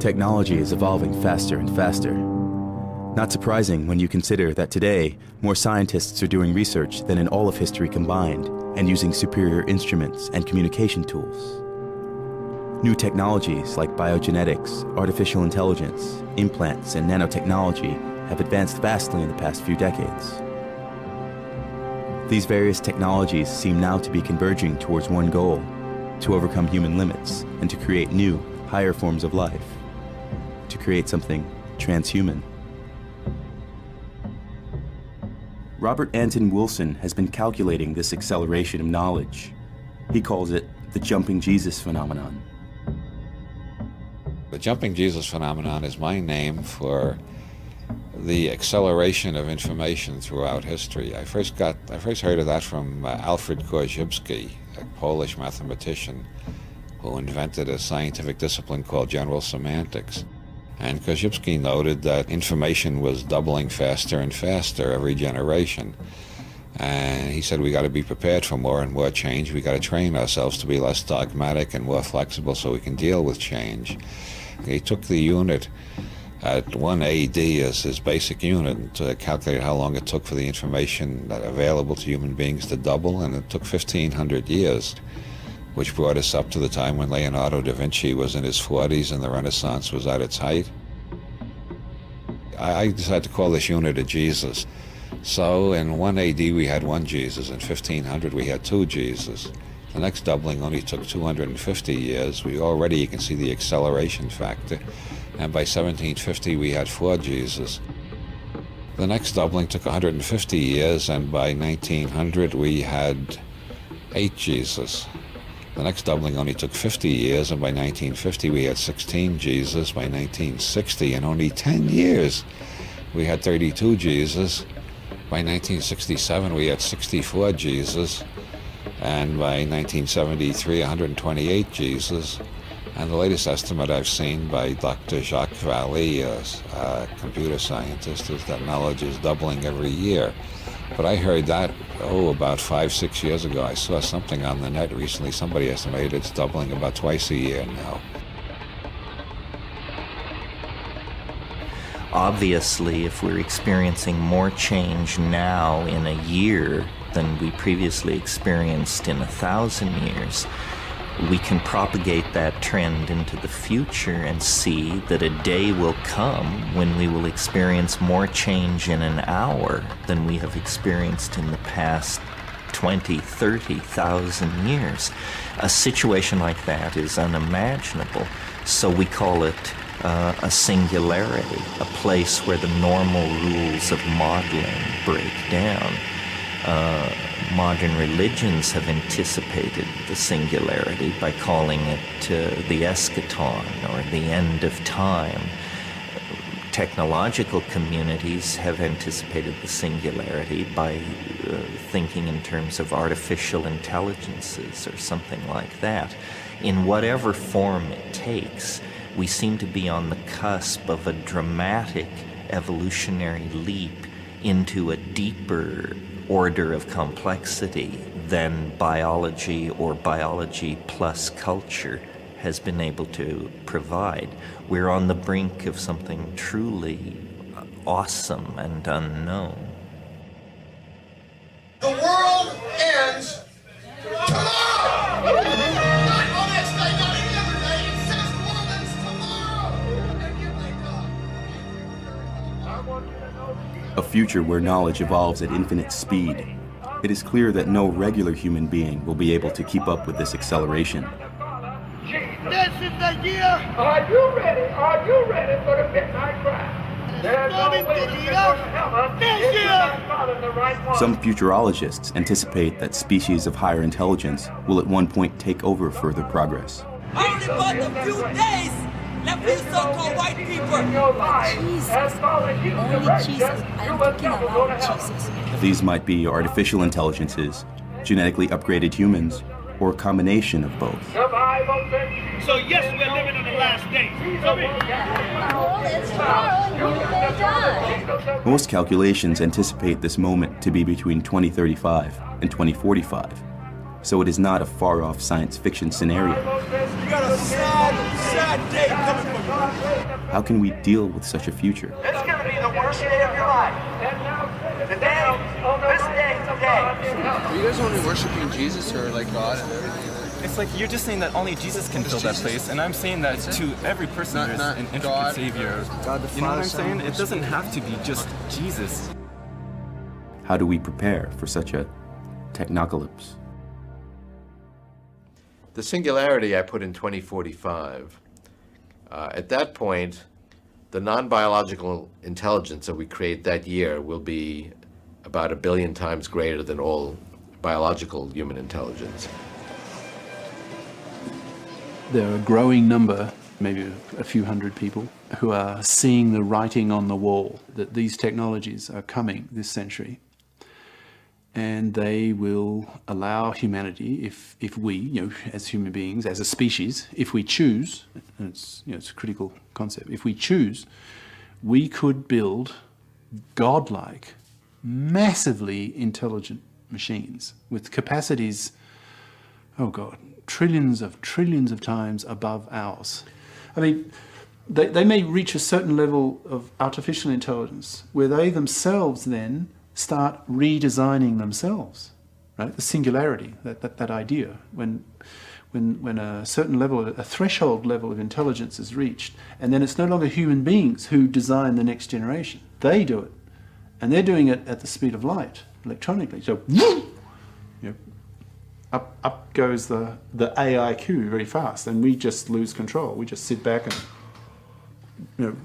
Technology is evolving faster and faster. Not surprising when you consider that today, more scientists are doing research than in all of history combined, and using superior instruments and communication tools. New technologies like biogenetics, artificial intelligence, implants, and nanotechnology have advanced vastly in the past few decades. These various technologies seem now to be converging towards one goal: to overcome human limits and to create new, higher forms of life, to create something transhuman. Robert Anton Wilson has been calculating this acceleration of knowledge. He calls it the jumping Jesus phenomenon. The jumping Jesus phenomenon is my name for the acceleration of information throughout history. I first heard of that from Alfred Korzybski, a Polish mathematician who invented a scientific discipline called general semantics. And Korzybski noted that information was doubling faster and faster every generation. And he said we got to be prepared for more and more change. We got to train ourselves to be less dogmatic and more flexible so we can deal with change. He took the unit at 1 AD as his basic unit to calculate how long it took for the information available to human beings to double, and it took 1,500 years, which brought us up to the time when Leonardo da Vinci was in his 40s and the Renaissance was at its height. I decided to call this unit a Jesus. So in 1 AD we had one Jesus, in 1500 we had two Jesus. The next doubling only took 250 years. You can see the acceleration factor. And by 1750 we had four Jesus. The next doubling took 150 years, and by 1900 we had 8 Jesus. The next doubling only took 50 years, and by 1950 we had 16 Jesus. By 1960, in only 10 years, we had 32 Jesus. By 1967 we had 64 Jesus, and by 1973 128 Jesus. And the latest estimate I've seen by Dr. Jacques Vallée, a computer scientist, is that knowledge is doubling every year. But I heard that, about 5-6 years ago. I saw something on the net recently. Somebody estimated it's doubling about twice a year now. Obviously, if we're experiencing more change now in a year than we previously experienced in 1,000 years, we can propagate that trend into the future and see that a day will come when we will experience more change in an hour than we have experienced in the past 20, 30,000 years. A situation like that is unimaginable, so we call it a singularity, a place where the normal rules of modeling break down. Modern religions have anticipated the singularity by calling it the eschaton, or the end of time. Technological communities have anticipated the singularity by thinking in terms of artificial intelligences or something like that. In whatever form it takes, we seem to be on the cusp of a dramatic evolutionary leap into a deeper order of complexity than biology or biology plus culture has been able to provide. We're on the brink of something truly awesome and unknown. The world ends tomorrow! Not on this day, not any other day. It says the world ends tomorrow! And you wake up. I want you to know A future where knowledge evolves at infinite speed. It is clear that no regular human being will be able to keep up with this acceleration. this is the year. Are you ready? Are you ready for the midnight cry? There's no way you're going to heaven if you're not following the right one. Some futurologists anticipate that species of higher intelligence will at one point take over further progress. Only but a few days left for you so-called white people. Jesus. I'm thinking about Jesus. These might be artificial intelligences, genetically upgraded humans, or a combination of both. So yes, we're living in the last days. It's tomorrow and you may die. Most calculations anticipate this moment to be between 2035 and 2045, so it is not a far-off science fiction scenario. You got a sad day coming from you. How can we deal with such a future? It's going to be the worst day of your life. Today, this day, today. Are you guys only worshiping Jesus or like God and everything? It's like you're just saying that only Jesus can fill that place, and I'm saying that to every person there's an intricate Savior. God the Father, you know what I'm saying? It doesn't have to be just Jesus. How do we prepare for such a technocalypse? The singularity I put in 2045. At that point, the non-biological intelligence that we create that year will be about 1 billion times greater than all biological human intelligence. There are a growing number, maybe a few hundred people, who are seeing the writing on the wall that these technologies are coming this century. And they will allow humanity, if we, as human beings, as a species, if we choose, and it's a critical concept, if we choose, we could build godlike, massively intelligent machines with capacities, oh God, trillions of times above ours. I mean, they may reach a certain level of artificial intelligence where they themselves then start redesigning themselves, right? The singularity, that idea, when a certain level, a threshold level of intelligence is reached, and then it's no longer human beings who design the next generation. They do it, and they're doing it at the speed of light, electronically. So, up goes the AIQ very fast, and we just lose control. We just sit back and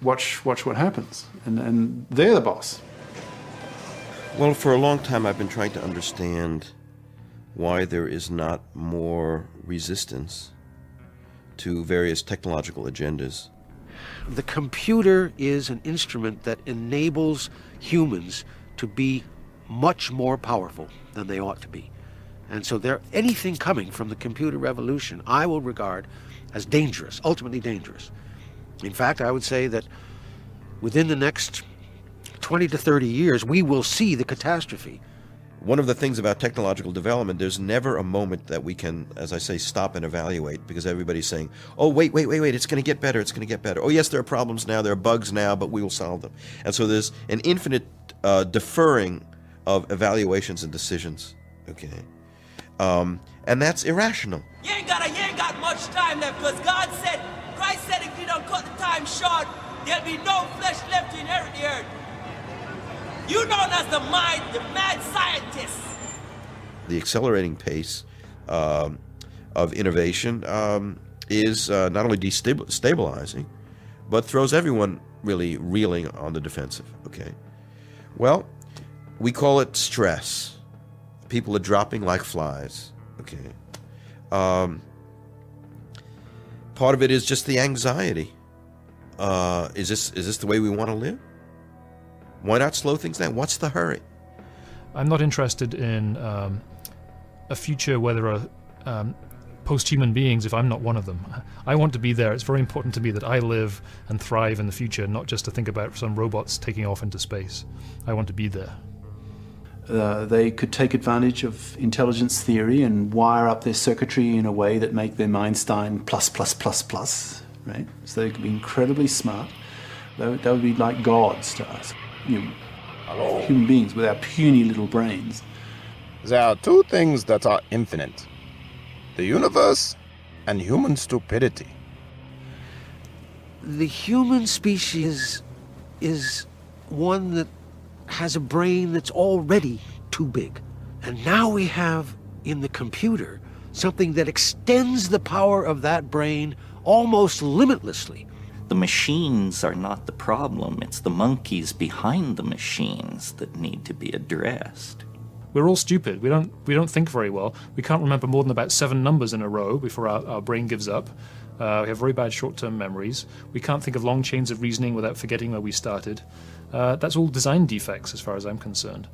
watch what happens, and they're the boss. Well, for a long time I've been trying to understand why there is not more resistance to various technological agendas. The computer is an instrument that enables humans to be much more powerful than they ought to be. And so anything coming from the computer revolution I will regard as dangerous, ultimately dangerous. In fact, I would say that within the next 20 to 30 years, we will see the catastrophe. One of the things about technological development, there's never a moment that we can, as I say, stop and evaluate, because everybody's saying, oh, wait, it's going to get better, it's going to get better. Oh, yes, there are problems now, there are bugs now, but we will solve them. And so there's an infinite deferring of evaluations and decisions, okay? And that's irrational. You ain't got much time left, because Christ said if you don't cut the time short, there'll be no flesh left to inherit the earth. You known as the mad scientist. The accelerating pace of innovation is not only destabilizing, but throws everyone really reeling on the defensive, okay? Well, we call it stress. People are dropping like flies, okay? Part of it is just the anxiety. Is this the way we want to live? Why not slow things down? What's the hurry? I'm not interested in a future where there are post-human beings if I'm not one of them. I want to be there. It's very important to me that I live and thrive in the future, not just to think about some robots taking off into space. I want to be there. They could take advantage of intelligence theory and wire up their circuitry in a way that make them Einstein plus, right? So they could be incredibly smart. They would be like gods to us. Human beings with our puny little brains. There are two things that are infinite: the universe and human stupidity. The human species is one that has a brain that's already too big. And now we have in the computer something that extends the power of that brain almost limitlessly. The machines are not the problem. It's the monkeys behind the machines that need to be addressed. We're all stupid. We don't think very well. We can't remember more than about 7 numbers in a row before our brain gives up. We have very bad short-term memories. We can't think of long chains of reasoning without forgetting where we started. That's all design defects as far as I'm concerned.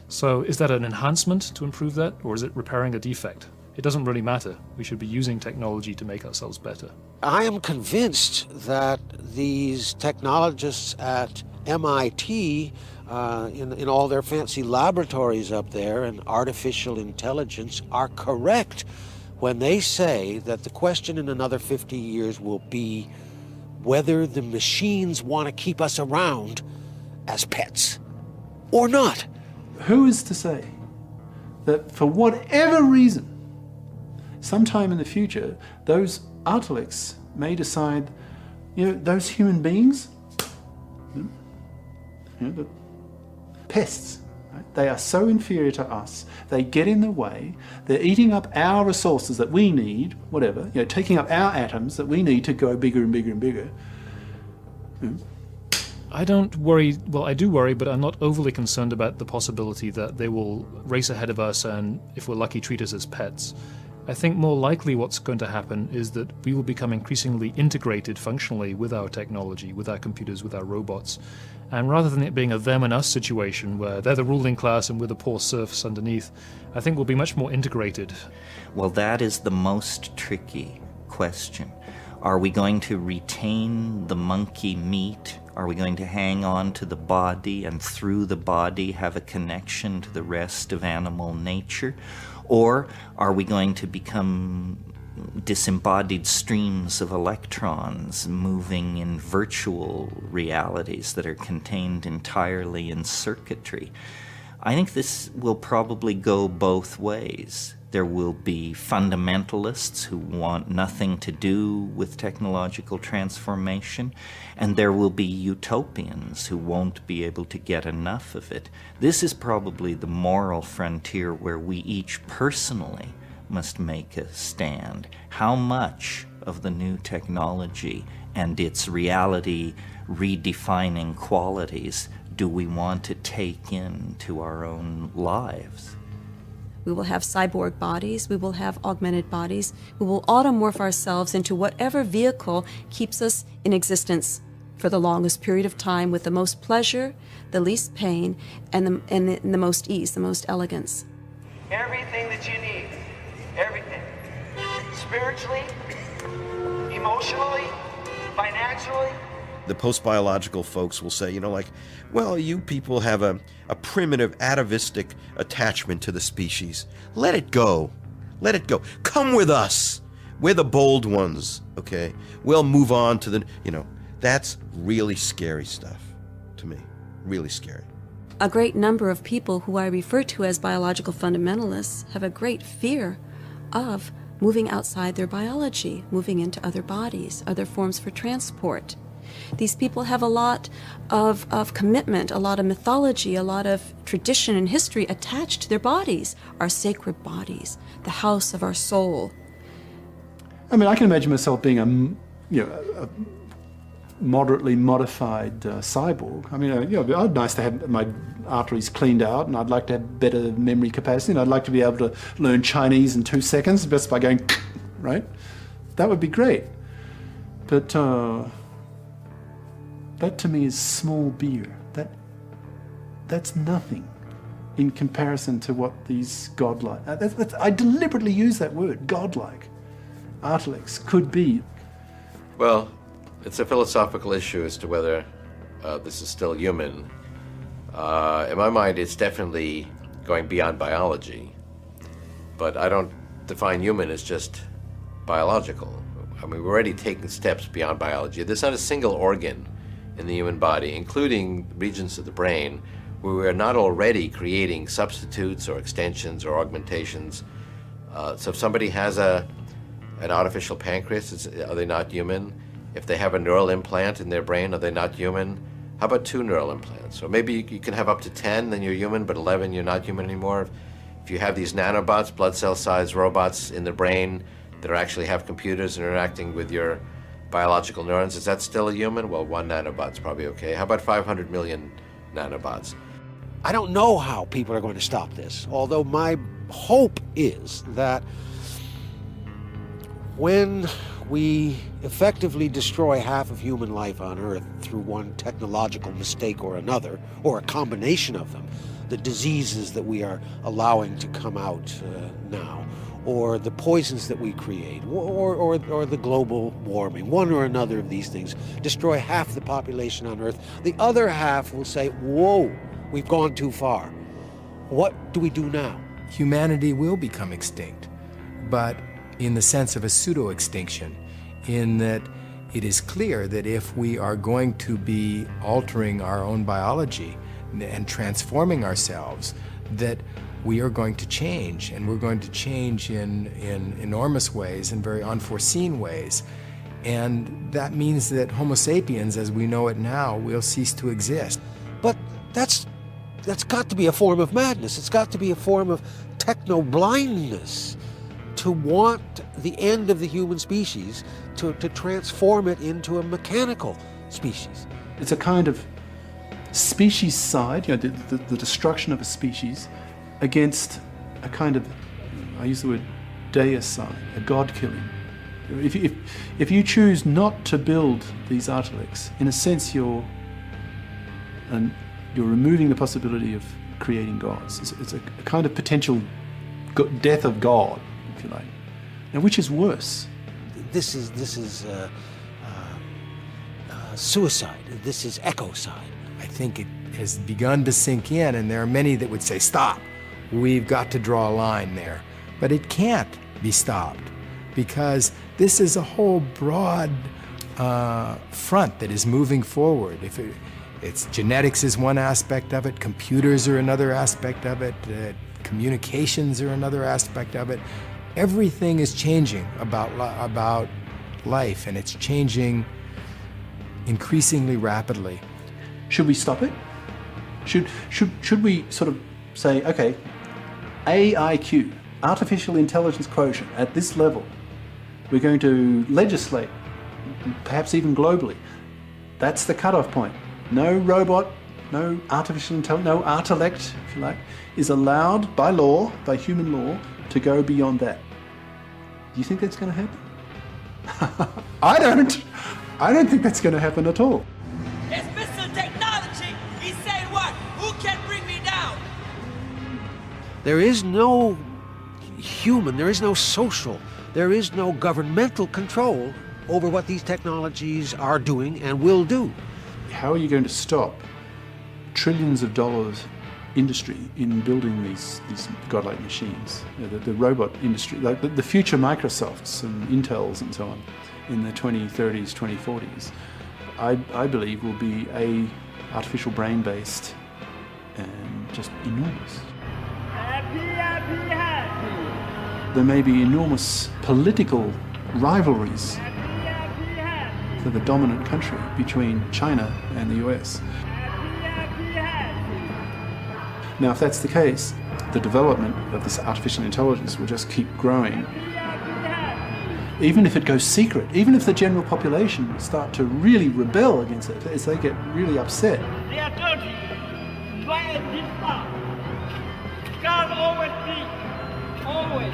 So is that an enhancement to improve that, or is it repairing a defect? It doesn't really matter. We should be using technology to make ourselves better. I am convinced that these technologists at MIT, in all their fancy laboratories up there and artificial intelligence, are correct when they say that the question in another 50 years will be, whether the machines want to keep us around as pets or not. Who is to say that for whatever reason, sometime in the future, those Artalics may decide, those human beings, the pests, right? They are so inferior to us. They get in the way. They're eating up our resources that we need, whatever, taking up our atoms that we need to go bigger and bigger and bigger. I don't worry, well, I do worry, but I'm not overly concerned about the possibility that they will race ahead of us and, if we're lucky, treat us as pets. I think more likely what's going to happen is that we will become increasingly integrated functionally with our technology, with our computers, with our robots. And rather than it being a them and us situation where they're the ruling class and we're the poor serfs underneath, I think we'll be much more integrated. Well, that is the most tricky question. Are we going to retain the monkey meat? Are we going to hang on to the body and through the body have a connection to the rest of animal nature? Or are we going to become disembodied streams of electrons moving in virtual realities that are contained entirely in circuitry? I think this will probably go both ways. There will be fundamentalists who want nothing to do with technological transformation, and there will be utopians who won't be able to get enough of it. This is probably the moral frontier where we each personally must make a stand. How much of the new technology and its reality redefining qualities do we want to take into our own lives? We will have cyborg bodies, we will have augmented bodies, we will automorph ourselves into whatever vehicle keeps us in existence for the longest period of time with the most pleasure, the least pain, and the most ease, the most elegance. Everything that you need, everything. Spiritually, emotionally, financially. The post-biological folks will say, well, you people have a primitive atavistic attachment to the species. Let it go. Let it go. Come with us. We're the bold ones, okay? We'll move on to that's really scary stuff to me. Really scary. A great number of people who I refer to as biological fundamentalists have a great fear of moving outside their biology, moving into other bodies, other forms for transport. These people have a lot of commitment, a lot of mythology, a lot of tradition and history attached to their bodies, our sacred bodies, the house of our soul. I mean, I can imagine myself being a moderately modified cyborg. I mean, it'd be nice to have my arteries cleaned out, and I'd like to have better memory capacity, and I'd like to be able to learn Chinese in 2 seconds just by going, right? That would be great. But that to me is small beer. That's nothing in comparison to what these godlike, I deliberately use that word, godlike, Artalics could be. Well, it's a philosophical issue as to whether this is still human. In my mind, it's definitely going beyond biology. But I don't define human as just biological. I mean, we're already taking steps beyond biology. There's not a single organ in the human body, including regions of the brain, where we are not already creating substitutes or extensions or augmentations. So if somebody has an artificial pancreas, are they not human? If they have a neural implant in their brain, are they not human? How about 2 neural implants? Or maybe you can have up to 10, then you're human, but 11, you're not human anymore. If you have these nanobots, blood cell-sized robots in the brain that actually have computers interacting with your biological neurons, is that still a human? Well, 1 nanobot's probably okay. How about 500 million nanobots? I don't know how people are going to stop this, although my hope is that when we effectively destroy half of human life on Earth through one technological mistake or another, or a combination of them, the diseases that we are allowing to come out now, or the poisons that we create, or the global warming, one or another of these things, destroy half the population on Earth. The other half will say, whoa, we've gone too far. What do we do now? Humanity will become extinct, but in the sense of a pseudo-extinction, in that it is clear that if we are going to be altering our own biology and transforming ourselves, that we are going to change, and we're going to change in enormous ways, in very unforeseen ways. And that means that Homo sapiens, as we know it now, will cease to exist. But that's got to be a form of madness. It's got to be a form of techno-blindness to want the end of the human species, to transform it into a mechanical species. It's a kind of species-side, the destruction of a species, against a kind of, I use the word deicide, a god-killing. If you choose not to build these artilects, in a sense you're removing the possibility of creating gods. It's a kind of potential death of God, if you like. Now, which is worse? This is suicide. This is ecocide. I think it has begun to sink in, and there are many that would say, stop. We've got to draw a line there. But it can't be stopped, because this is a whole broad front that is moving forward. It's genetics is one aspect of it, computers are another aspect of it, communications are another aspect of it. Everything is changing about life, and it's changing increasingly rapidly. Should we stop it? Should we sort of say, okay, AIQ, artificial intelligence quotient, at this level, we're going to legislate, perhaps even globally. That's the cutoff point. No robot, no artificial intelligence, no artilect, if you like, is allowed by law, by human law, to go beyond that. Do you think that's going to happen? I don't think that's going to happen at all. It's missile technology. He's saying what? Who can bring me down? There is no human, there is no social, there is no governmental control over what these technologies are doing and will do. How are you going to stop trillions of dollars industry in building these godlike machines? The robot industry, like the future Microsofts and Intels and so on in the 2030s, 2040s, I believe will be artificial brain-based and just enormous. There may be enormous political rivalries for the dominant country between China and the US. Now, if that's the case, the development of this artificial intelligence will just keep growing. Even if it goes secret, even if the general population start to really rebel against it, as they get really upset. They are dirty. Why is this far? God always speaks. Always.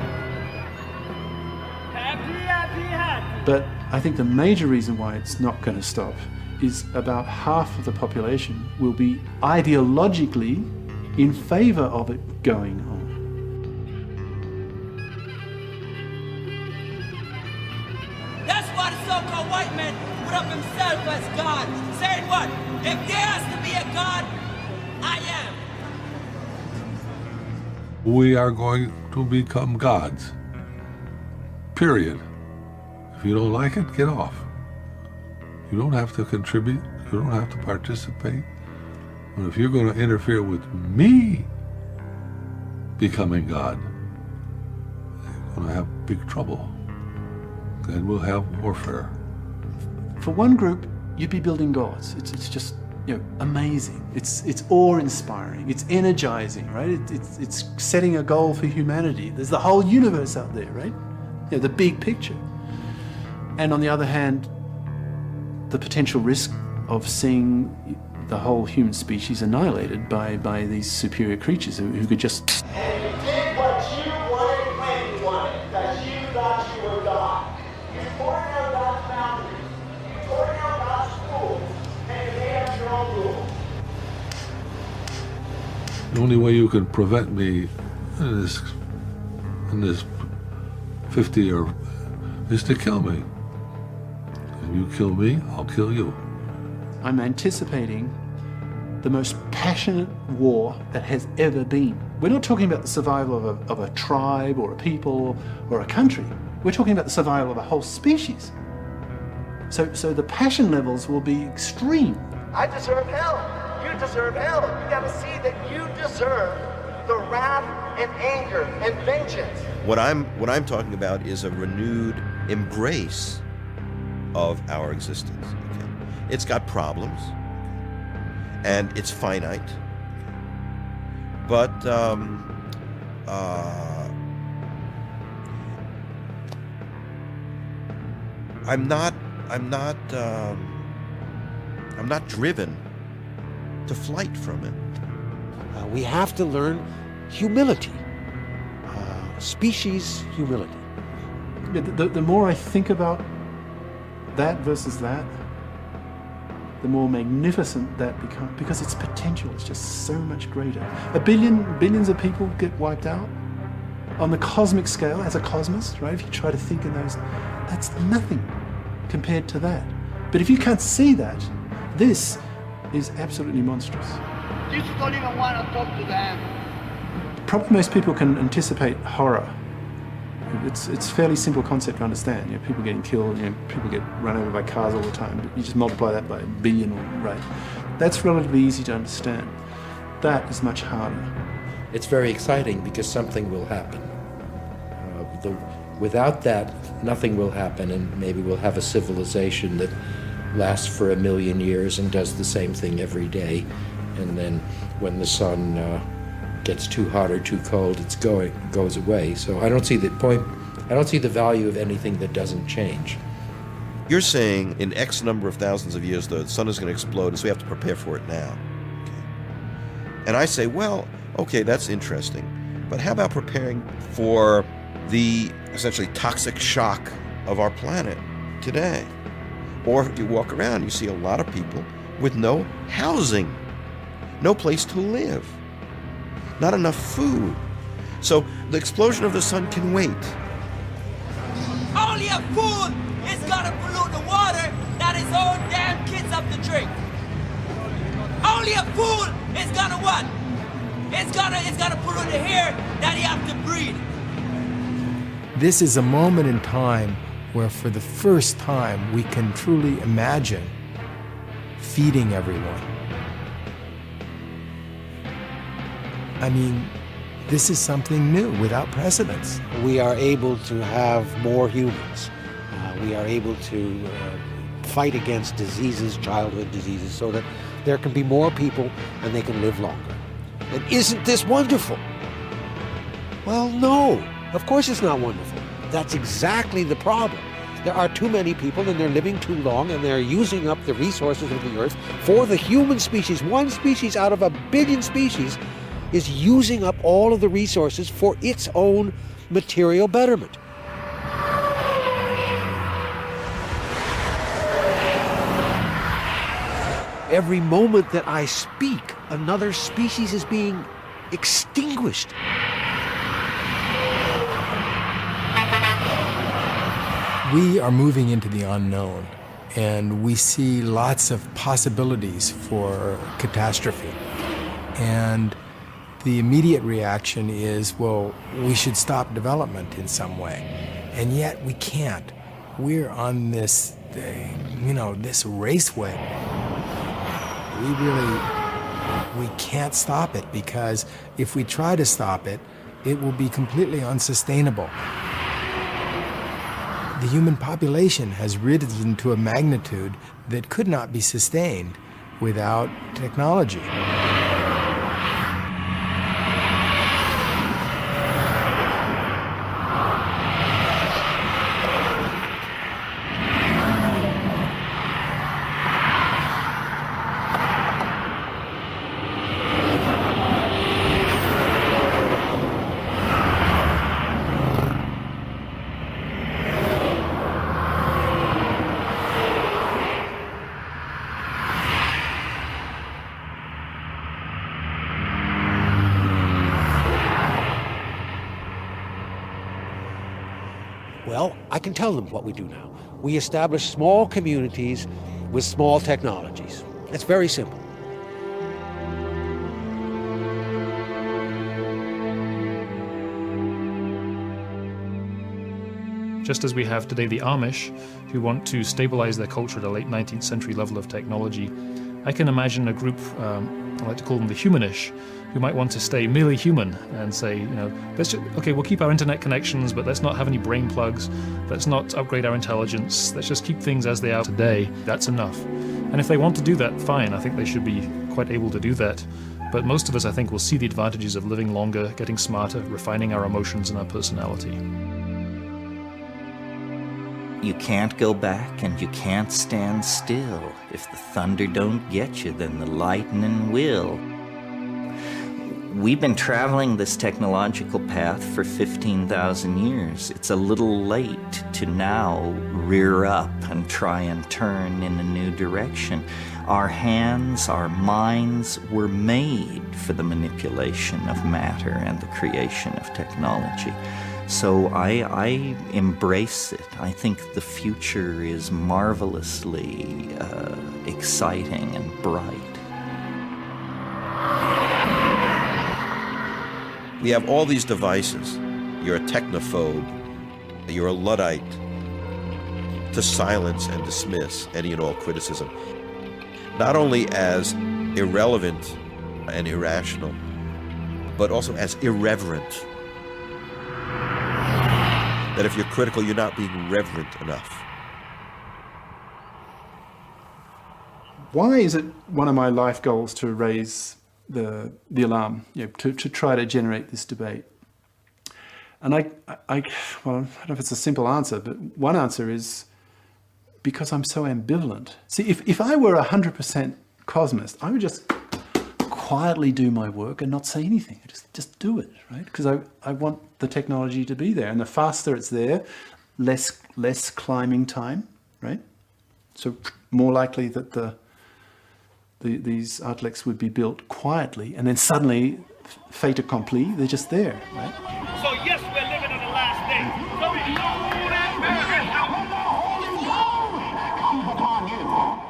Happy. But I think the major reason why it's not going to stop is about half of the population will be ideologically in favor of it going on. That's why the so-called white man put up himself as God, saying what? If there has to be a God, I am. We are going to become gods. Period. If you don't like it, get off. You don't have to contribute. You don't have to participate. But if you're going to interfere with me becoming God, you're going to have big trouble. Then we'll have warfare. For one group, you'd be building gods. It's just, amazing. It's awe-inspiring. It's energizing, right? It's setting a goal for humanity. There's the whole universe out there, right? The big picture. And on the other hand, the potential risk of seeing the whole human species annihilated by these superior creatures who could just... And you did what you wanted when you wanted, because you thought you were God. You tore down God's boundaries, you tore down God's rules, and you made up your own rules. The only way you can prevent me in this 50 or is to kill me. If you kill me, I'll kill you. I'm anticipating the most passionate war that has ever been. We're not talking about the survival of a tribe or a people or a country. We're talking about the survival of a whole species. So the passion levels will be extreme. I deserve hell. You deserve hell. You got to see that you deserve the wrath and anger and vengeance. What I'm talking about is a renewed embrace of our existence. Okay? It's got problems, and it's finite, but I'm not driven to flight from it. We have to learn humility, species humility. The more I think about that versus that, the more magnificent that becomes, because its potential is just so much greater. Billions of people get wiped out on the cosmic scale as a cosmos, right? If you try to think in those, that's nothing compared to that. But if you can't see that, this is absolutely monstrous. Jesus don't even want to talk to them. Probably most people can anticipate horror. It's fairly simple concept to understand. You know, people getting killed, you know, people get run over by cars all the time, but you just multiply that by a billion, right? That's relatively easy to understand. That is much harder. It's very exciting because something will happen. Without that, nothing will happen, and maybe we'll have a civilization that lasts for 1 million years and does the same thing every day. And then when the sun gets too hot or too cold, it goes away. So I don't see the point. I don't see the value of anything that doesn't change. You're saying in X number of thousands of years the sun is going to explode, and so we have to prepare for it now. Okay. And I say, well, okay, that's interesting, but how about preparing for the essentially toxic shock of our planet today? Or if you walk around, you see a lot of people with no housing, no place to live, not enough food. So the explosion of the sun can wait. Only a fool is gonna pollute the water that his own damn kids have to drink. Only a fool is gonna what? It's gonna pollute the air that he have to breathe. This is a moment in time where for the first time we can truly imagine feeding everyone. I mean, this is something new without precedence. We are able to have more humans. We are able to fight against diseases, childhood diseases, so that there can be more people and they can live longer. And isn't this wonderful? Well, no, of course it's not wonderful. That's exactly the problem. There are too many people and they're living too long and they're using up the resources of the earth for the human species. One species out of 1 billion species is using up all of the resources for its own material betterment. Every moment that I speak, another species is being extinguished. We are moving into the unknown, and we see lots of possibilities for catastrophe. And the immediate reaction is, well, we should stop development in some way. And yet we can't. We're on this, this raceway. We can't stop it, because if we try to stop it, it will be completely unsustainable. The human population has risen to a magnitude that could not be sustained without technology. Well, I can tell them what we do now. We establish small communities with small technologies. It's very simple. Just as we have today the Amish, who want to stabilize their culture at a late 19th century level of technology, I can imagine a group, I like to call them the humanish, who might want to stay merely human and say, you know, okay, we'll keep our internet connections, but let's not have any brain plugs, let's not upgrade our intelligence, let's just keep things as they are today. That's enough. And if they want to do that, fine, I think they should be quite able to do that. But most of us, I think, will see the advantages of living longer, getting smarter, refining our emotions and our personality. You can't go back and you can't stand still. If the thunder don't get you, then the lightning will. We've been traveling this technological path for 15,000 years. It's a little late to now rear up and try and turn in a new direction. Our hands, our minds were made for the manipulation of matter and the creation of technology. So I embrace it. I think the future is marvelously exciting and bright. We have all these devices. You're a technophobe, you're a Luddite, to silence and dismiss any and all criticism, not only as irrelevant and irrational, but also as irreverent. That if you're critical, you're not being reverent enough. Why is it one of my life goals to raise the alarm, you know, to try to generate this debate? And well, I don't know if it's a simple answer, but one answer is because I'm so ambivalent. See, if I were 100% cosmist, I would just quietly do my work and not say anything. Just do it, right? Because I want the technology to be there, and the faster it's there, less climbing time, right? So more likely that these outlets would be built quietly, and then suddenly, fait accompli, they're just there, right? So yes, we're living in the last days. So we know that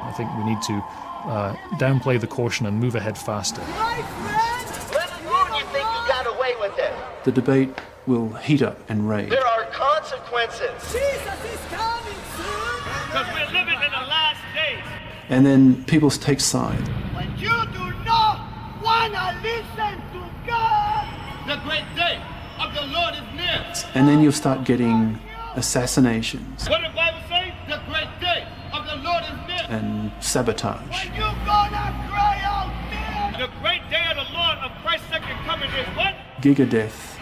I think we need to downplay the caution and move ahead faster. You think you got away with it? The debate will heat up and rage. There are consequences. Jesus is coming soon. Because we're living in the last days. And then people take side. When you do not want to listen to God, the great day of the Lord is near. And then you'll start getting assassinations What did the Bible say? The great day of the Lord is near. and sabotage. You gonna cry out near. The great day of the Lord of Christ's second coming is what? Gigadeath.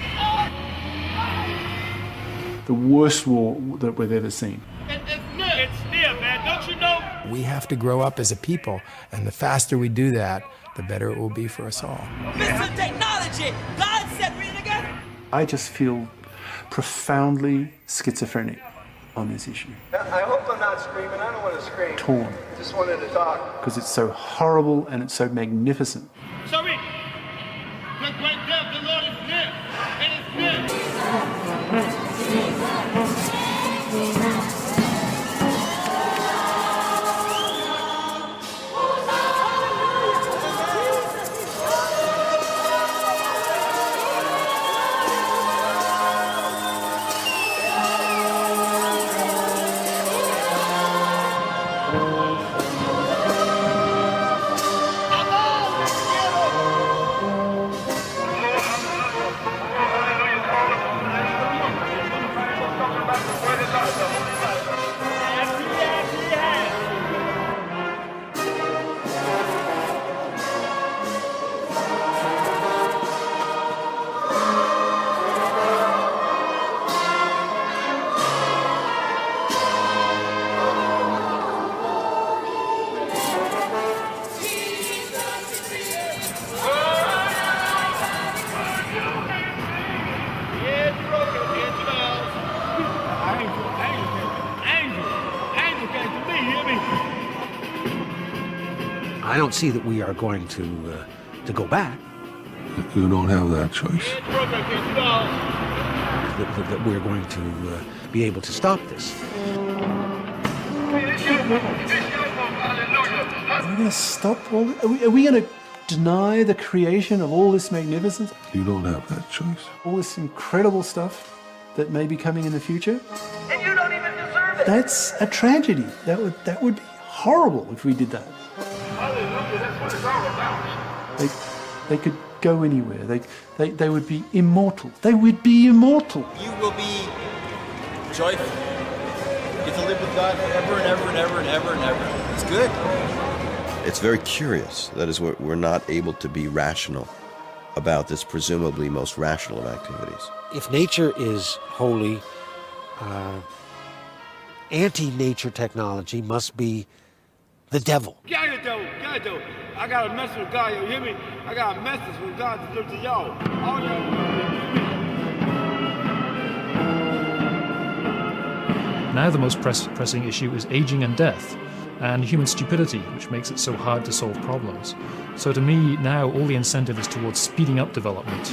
The worst war that we've ever seen. It's near, man. Don't you know? We have to grow up as a people, and the faster we do that, the better it will be for us all. Mr. Technology, God said, read it again. I just feel profoundly schizophrenic on this issue. I hope I'm not screaming. I don't want to scream. Torn. Just wanted to talk. Because it's so horrible and it's so magnificent. So read. The great day of the Lord is near. It is near. I don't see that we are going to go back. You don't have that choice. That we're going to be able to stop this. Are we going to stop all this? Are we going to deny the creation of all this magnificence? You don't have that choice. All this incredible stuff? that may be coming in the future, And you don't even deserve it. that's a tragedy. That would be horrible if we did that. Hallelujah, that's what it's all about. They could go anywhere. They would be immortal. They would be immortal. You will be joyful. You get to live with God forever and ever and ever and ever and ever. It's good. It's very curious. That is, we're not able to be rational about this presumably most rational of activities. If nature is holy, anti-nature technology must be the devil. Get it though. I got a message with God, you hear me? I got a message from God to give to y'all. All y'all. Now the most pressing issue is aging and death, and human stupidity, which makes it so hard to solve problems. So to me, now all the incentive is towards speeding up development.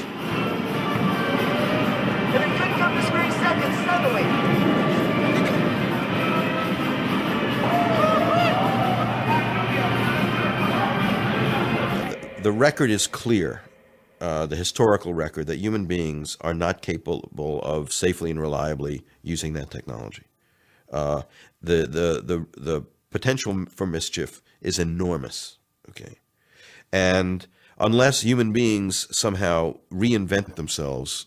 And it could come this very second, suddenly. The record is clear, the historical record, that human beings are not capable of safely and reliably using that technology. The potential for mischief is enormous, okay? And unless human beings somehow reinvent themselves.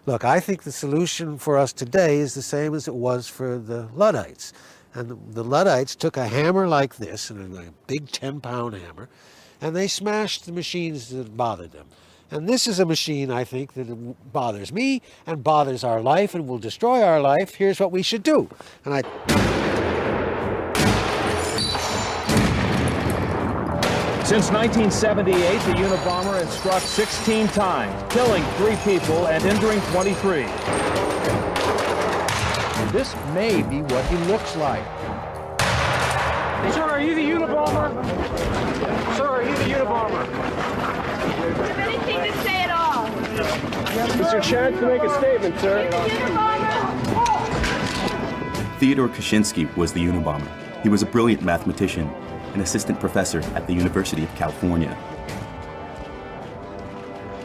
Look, I think the solution for us today is the same as it was for the Luddites. And the Luddites took a hammer like this, and a big 10-pound hammer, and they smashed the machines that bothered them. And this is a machine, I think, that bothers me and bothers our life and will destroy our life. Here's what we should do. And Since 1978, the Unabomber has struck 16 times, killing 3 people and injuring 23. This may be what he looks like. Sir, are you the Unabomber? Sir, are you the Unabomber? Do you have anything to say at all? It's your chance to make a statement, sir. Theodore Kaczynski was the Unabomber. He was a brilliant mathematician, an assistant professor at the University of California.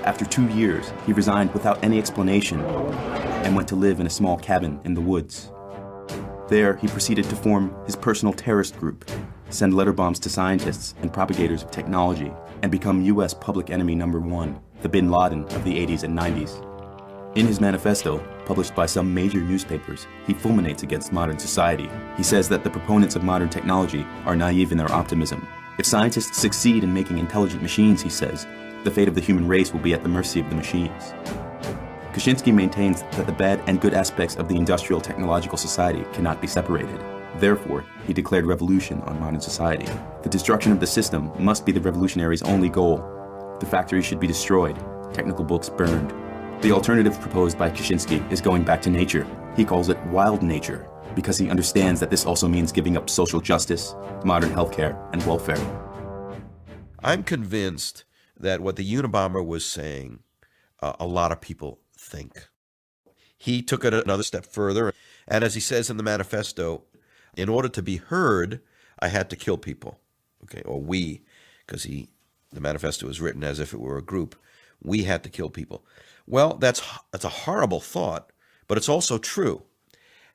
After 2 years, he resigned without any explanation and went to live in a small cabin in the woods. There, he proceeded to form his personal terrorist group, send letter bombs to scientists and propagators of technology, and become U.S. public enemy #1, the Bin Laden of the 80s and 90s. In his manifesto, published by some major newspapers, he fulminates against modern society. He says that the proponents of modern technology are naive in their optimism. If scientists succeed in making intelligent machines, he says, the fate of the human race will be at the mercy of the machines. Kaczynski maintains that the bad and good aspects of the industrial technological society cannot be separated. Therefore, he declared revolution on modern society. The destruction of the system must be the revolutionary's only goal. The factories should be destroyed, technical books burned. The alternative proposed by Kaczynski is going back to nature. He calls it wild nature, because he understands that this also means giving up social justice, modern healthcare, and welfare. I'm convinced that what the Unabomber was saying, a lot of people think. He took it another step further, and as he says in the manifesto, in order to be heard, I had to kill people, okay, or we, because the manifesto is written as if it were a group. We had to kill people. Well, that's a horrible thought, but it's also true.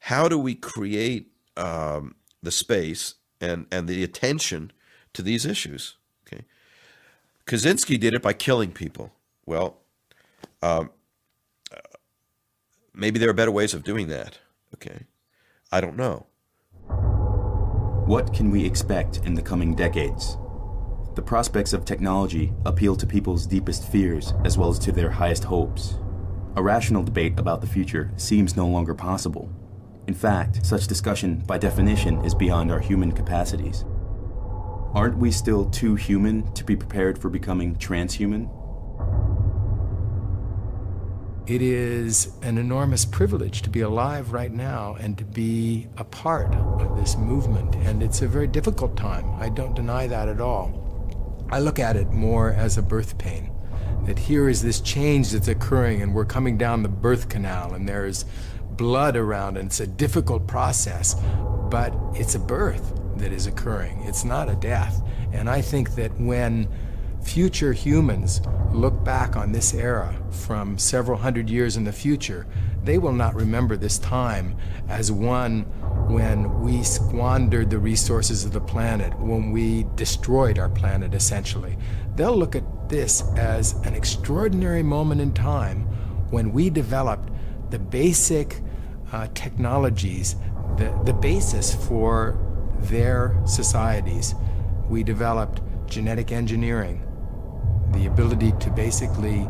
How do we create the space and the attention to these issues? Okay, Kaczynski did it by killing people. Well, maybe there are better ways of doing that. Okay, I don't know. What can we expect in the coming decades? The prospects of technology appeal to people's deepest fears as well as to their highest hopes. A rational debate about the future seems no longer possible. In fact, such discussion, by definition, is beyond our human capacities. Aren't we still too human to be prepared for becoming transhuman? It is an enormous privilege to be alive right now and to be a part of this movement. And it's a very difficult time. I don't deny that at all. I look at it more as a birth pain, that here is this change that's occurring and we're coming down the birth canal and there's blood around and it's a difficult process, but it's a birth that is occurring. It's not a death. And I think that when future humans look back on this era from several hundred years in the future, they will not remember this time as one when we squandered the resources of the planet, when we destroyed our planet, essentially. They'll look at this as an extraordinary moment in time when we developed the basic technologies, the basis for their societies. We developed genetic engineering, the ability to basically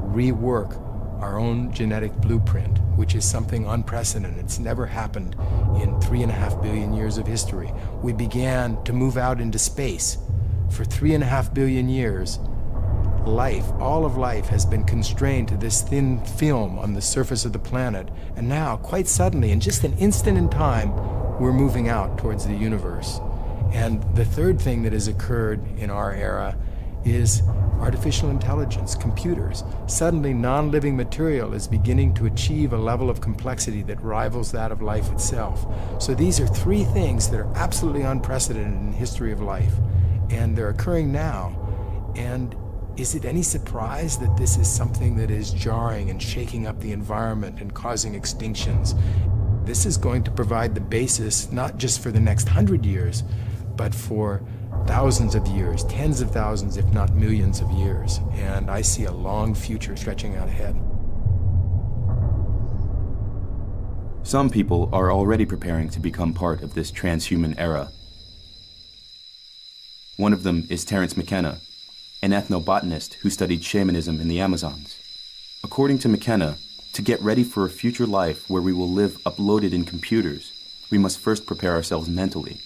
rework our own genetic blueprint, which is something unprecedented. It's never happened in 3.5 billion years of history. We began to move out into space. For 3.5 billion years, life, all of life, has been constrained to this thin film on the surface of the planet. And now, quite suddenly, in just an instant in time, we're moving out towards the universe. And the third thing that has occurred in our era is artificial intelligence, computers. Suddenly, non-living material is beginning to achieve a level of complexity that rivals that of life itself. So these are three things that are absolutely unprecedented in the history of life, and they're occurring now. And is it any surprise that this is something that is jarring and shaking up the environment and causing extinctions? This is going to provide the basis not just for the next 100 years, but for thousands of years, tens of thousands, if not millions of years. And I see a long future stretching out ahead. Some people are already preparing to become part of this transhuman era. One of them is Terence McKenna, an ethnobotanist who studied shamanism in the Amazons. According to McKenna, to get ready for a future life where we will live uploaded in computers, we must first prepare ourselves mentally.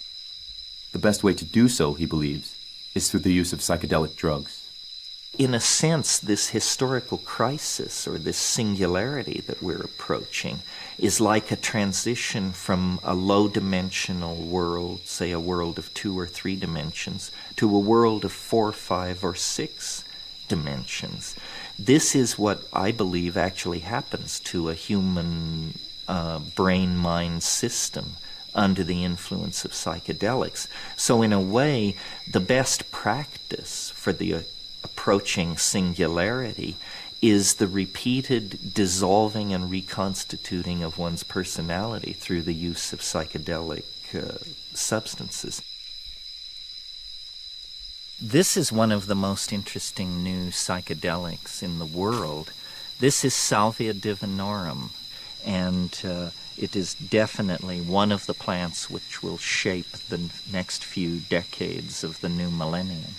The best way to do so, he believes, is through the use of psychedelic drugs. In a sense, this historical crisis, or this singularity that we're approaching, is like a transition from a low-dimensional world, say a world of 2 or 3 dimensions, to a world of 4, 5, or 6 dimensions. This is what I believe actually happens to a human brain-mind system under the influence of psychedelics. So in a way, the best practice for the approaching singularity is the repeated dissolving and reconstituting of one's personality through the use of psychedelic substances. This is one of the most interesting new psychedelics in the world. This is Salvia divinorum, and it is definitely one of the plants which will shape the next few decades of the new millennium.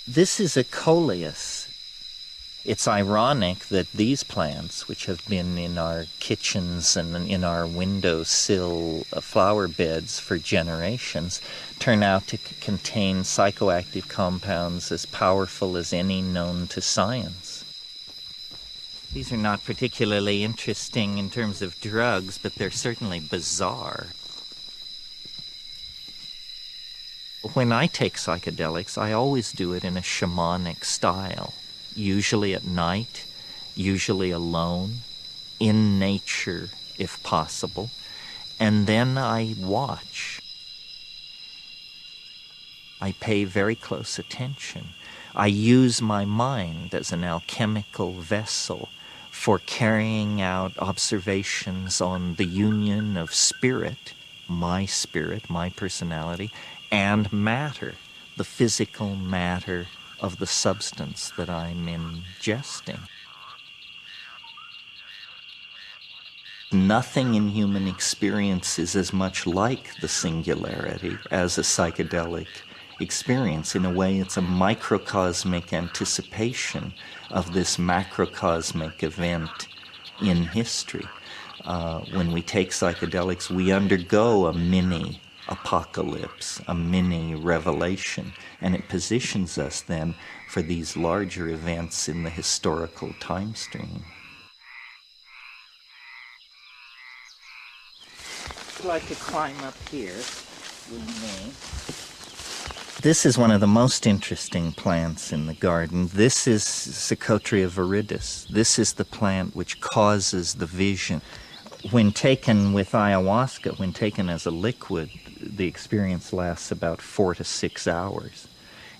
This is a coleus. It's ironic that these plants, which have been in our kitchens and in our windowsill flower beds for generations, turn out to contain psychoactive compounds as powerful as any known to science. These are not particularly interesting in terms of drugs, but they're certainly bizarre. When I take psychedelics, I always do it in a shamanic style, usually at night, usually alone, in nature if possible, and then I watch. I pay very close attention. I use my mind as an alchemical vessel for carrying out observations on the union of spirit, my personality, and matter, the physical matter of the substance that I'm ingesting. Nothing in human experience is as much like the singularity as a psychedelic experience. In a way, it's a microcosmic anticipation of this macrocosmic event in history. When we take psychedelics, we undergo a mini apocalypse, a mini revelation, and it positions us then for these larger events in the historical time stream. I'd like to climb up here with me. This is one of the most interesting plants in the garden. This is Psychotria viridis. This is the plant which causes the vision. When taken with ayahuasca, when taken as a liquid, the experience lasts about 4 to 6 hours.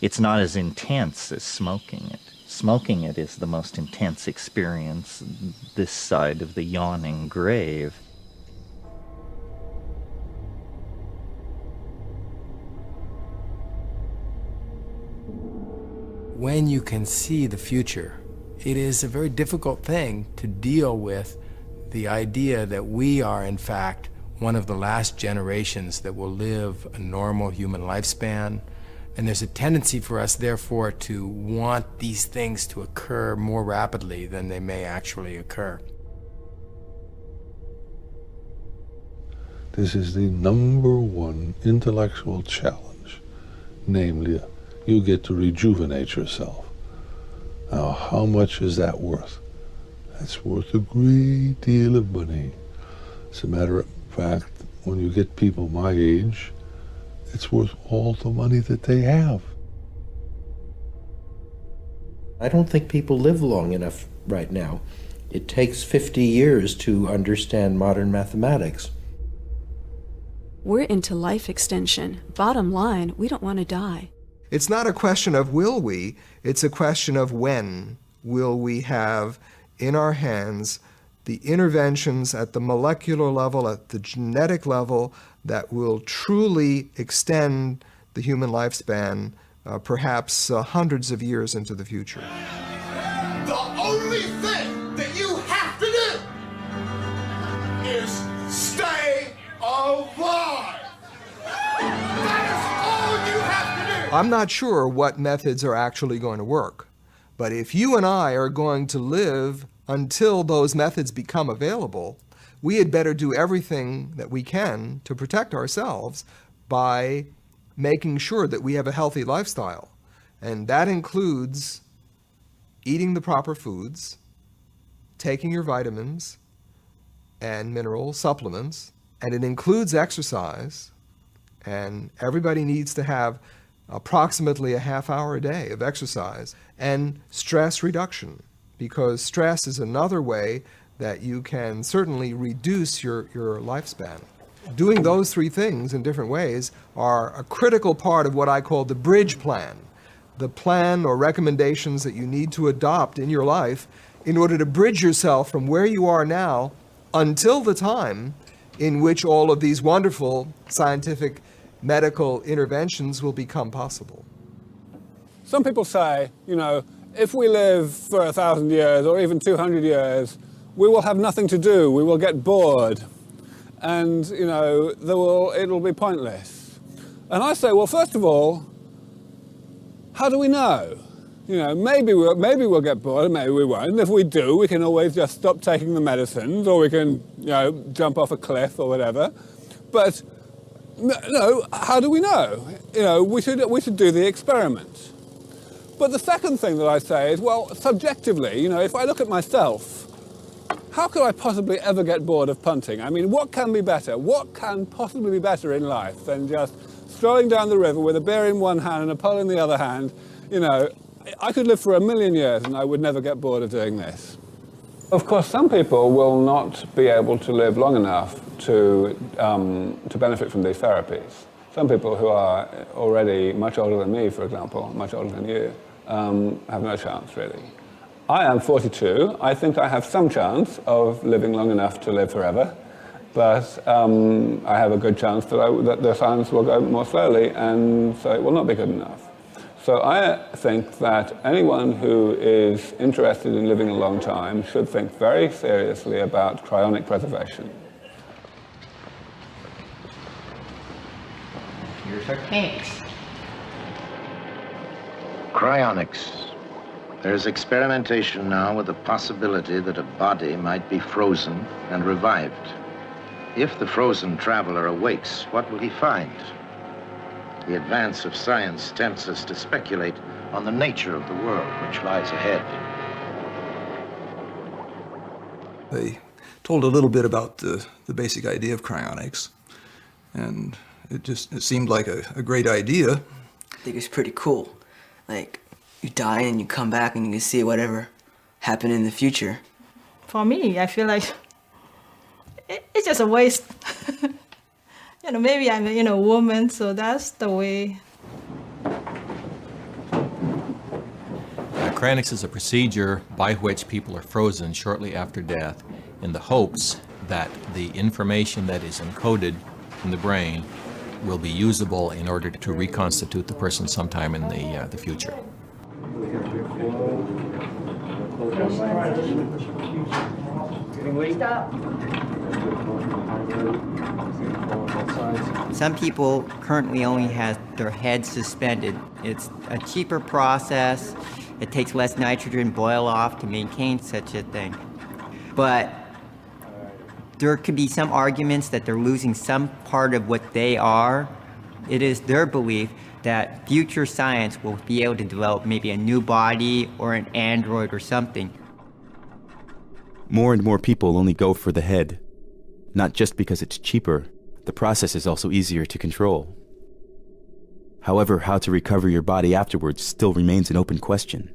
It's not as intense as smoking it. Smoking it is the most intense experience this side of the yawning grave. When you can see the future, it is a very difficult thing to deal with the idea that we are, in fact, one of the last generations that will live a normal human lifespan. And there's a tendency for us, therefore, to want these things to occur more rapidly than they may actually occur. This is the #1 intellectual challenge, namely, you get to rejuvenate yourself. Now, how much is that worth? That's worth a great deal of money. As a matter of fact, when you get people my age, it's worth all the money that they have. I don't think people live long enough right now. It takes 50 years to understand modern mathematics. We're into life extension. Bottom line, we don't want to die. It's not a question of will we, it's a question of when will we have in our hands the interventions at the molecular level, at the genetic level, that will truly extend the human lifespan, perhaps hundreds of years into the future. The only thing that you have to do is stay alive. That is all you have to do. I'm not sure what methods are actually going to work, but if you and I are going to live until those methods become available, we had better do everything that we can to protect ourselves by making sure that we have a healthy lifestyle. And that includes eating the proper foods, taking your vitamins and mineral supplements, and it includes exercise. And everybody needs to have approximately a half hour a day of exercise, and stress reduction, because stress is another way that you can certainly reduce your lifespan. Doing those three things in different ways are a critical part of what I call the bridge plan, the plan or recommendations that you need to adopt in your life in order to bridge yourself from where you are now until the time in which all of these wonderful scientific medical interventions will become possible. Some people say, you know, if we live for 1,000 years or even 200 years, we will have nothing to do, we will get bored, and, you know, it'll be pointless. And I say, well, first of all, how do we know? You know, maybe we'll get bored, maybe we won't. If we do, we can always just stop taking the medicines, or we can, you know, jump off a cliff or whatever. But, no, how do we know? You know, we should do the experiment. But the second thing that I say is, well, subjectively, you know, if I look at myself, how could I possibly ever get bored of punting? I mean, what can be better? What can possibly be better in life than just strolling down the river with a beer in one hand and a pole in the other hand? You know, I could live for 1,000,000 years and I would never get bored of doing this. Of course, some people will not be able to live long enough to benefit from these therapies. Some people who are already much older than me, for example, much older than you, have no chance, really. I am 42. I think I have some chance of living long enough to live forever, but I have a good chance that the science will go more slowly, and so it will not be good enough. So I think that anyone who is interested in living a long time should think very seriously about cryonic preservation. Here's our cakes. Cryonics. There's experimentation now with the possibility that a body might be frozen and revived. If the frozen traveler awakes, what will he find? The advance of science tempts us to speculate on the nature of the world which lies ahead. They told a little bit about the basic idea of cryonics, and it seemed like a great idea. I think it's pretty cool. Like, you die and you come back and you can see whatever happened in the future. For me, I feel like it's just a waste. maybe I'm a woman, so that's the way. Cryonics is a procedure by which people are frozen shortly after death in the hopes that the information that is encoded in the brain will be usable in order to reconstitute the person sometime in the future. Some people currently only have their heads suspended. It's a cheaper process. It takes less nitrogen boil off to maintain such a thing. But there could be some arguments that they're losing some part of what they are. It is their belief that future science will be able to develop maybe a new body or an android or something. More and more people only go for the head. Not just because it's cheaper, the process is also easier to control. However, how to recover your body afterwards still remains an open question.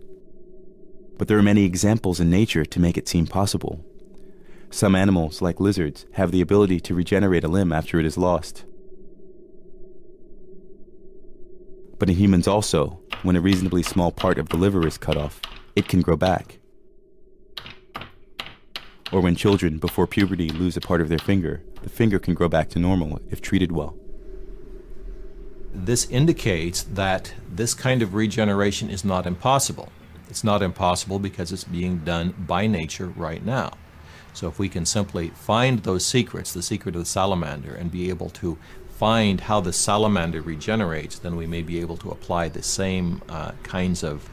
But there are many examples in nature to make it seem possible. Some animals, like lizards, have the ability to regenerate a limb after it is lost. But in humans also, when a reasonably small part of the liver is cut off, it can grow back. Or when children, before puberty, lose a part of their finger, the finger can grow back to normal if treated well. This indicates that this kind of regeneration is not impossible. It's not impossible because it's being done by nature right now. So if we can simply find those secrets, the secret of the salamander, and be able to find how the salamander regenerates, then we may be able to apply the same kinds of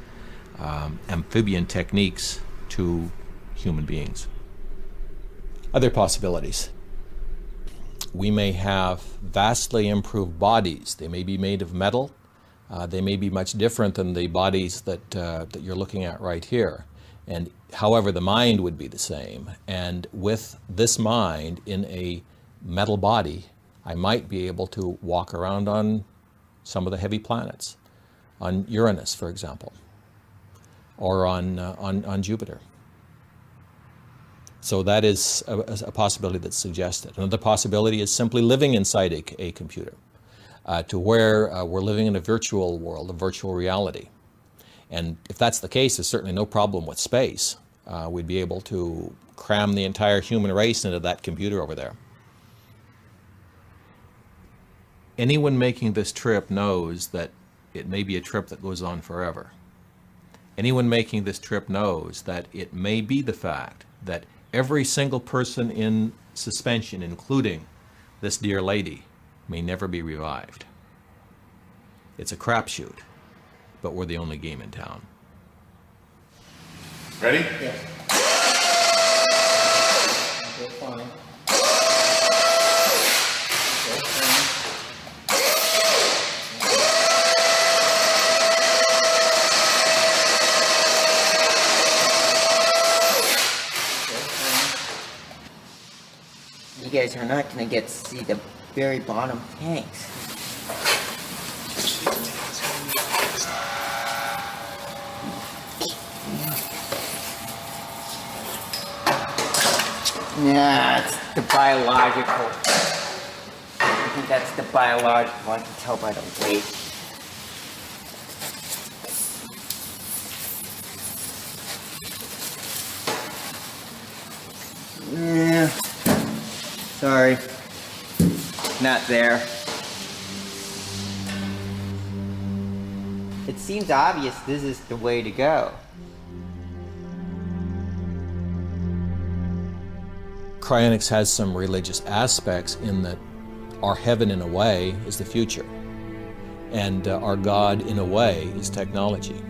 amphibian techniques to human beings. Other possibilities. We may have vastly improved bodies. They may be made of metal. They may be much different than the bodies that you're looking at right here. And however, the mind would be the same. And with this mind in a metal body, I might be able to walk around on some of the heavy planets, on Uranus, for example, or on Jupiter. So that is a possibility that's suggested. Another possibility is simply living inside a computer, to where we're living in a virtual world, a virtual reality. And if that's the case, there's certainly no problem with space. We'd be able to cram the entire human race into that computer over there. Anyone making this trip knows that it may be a trip that goes on forever. Anyone making this trip knows that it may be the fact that every single person in suspension, including this dear lady, may never be revived. It's a crapshoot, but we're the only game in town. Ready? Yes. We're fine. You guys are not going to get to see the very bottom tanks. Yeah, it's the biological. I think that's the biological. I can tell by the weight. Yeah. Sorry. Not there. It seems obvious this is the way to go. Cryonics has some religious aspects in that our heaven, in a way, is the future, and our God, in a way, is technology.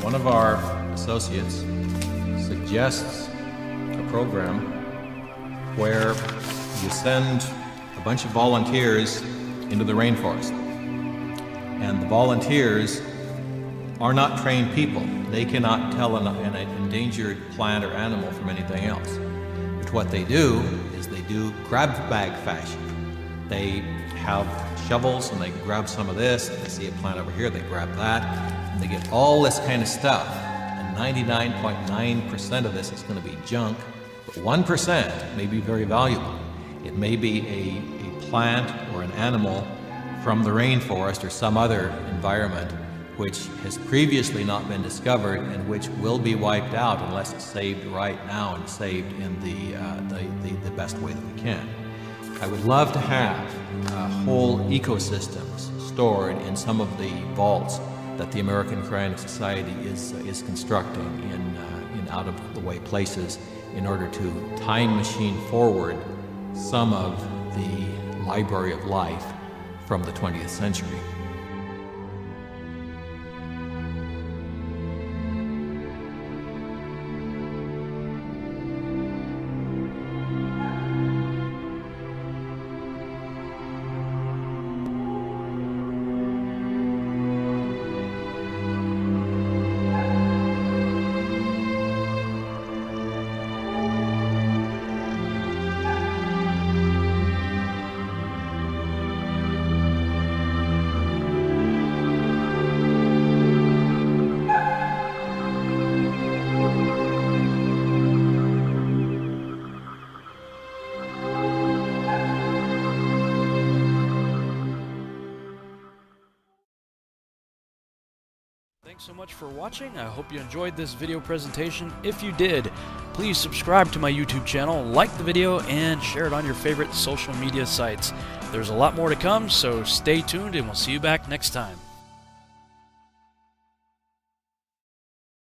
One of our associates suggests a program where you send a bunch of volunteers into the rainforest. And the volunteers are not trained people. They cannot tell an endangered plant or animal from anything else. But what they do is they do grab bag fashion. They have shovels and they grab some of this, they see a plant over here, they grab that, and they get all this kind of stuff. And 99.9% of this is going to be junk, but 1% may be very valuable. It may be a plant or an animal from the rainforest or some other environment which has previously not been discovered and which will be wiped out unless it's saved right now and saved in the best way that we can. I would love to have whole ecosystems stored in some of the vaults that the American Cryonic Society is constructing in out-of-the-way places in order to time machine forward some of the library of life from the 20th century. Thanks so much for watching. I hope you enjoyed this video presentation. If you did, please subscribe to my YouTube channel, like the video, and share it on your favorite social media sites. There's a lot more to come, so stay tuned and we'll see you back next time.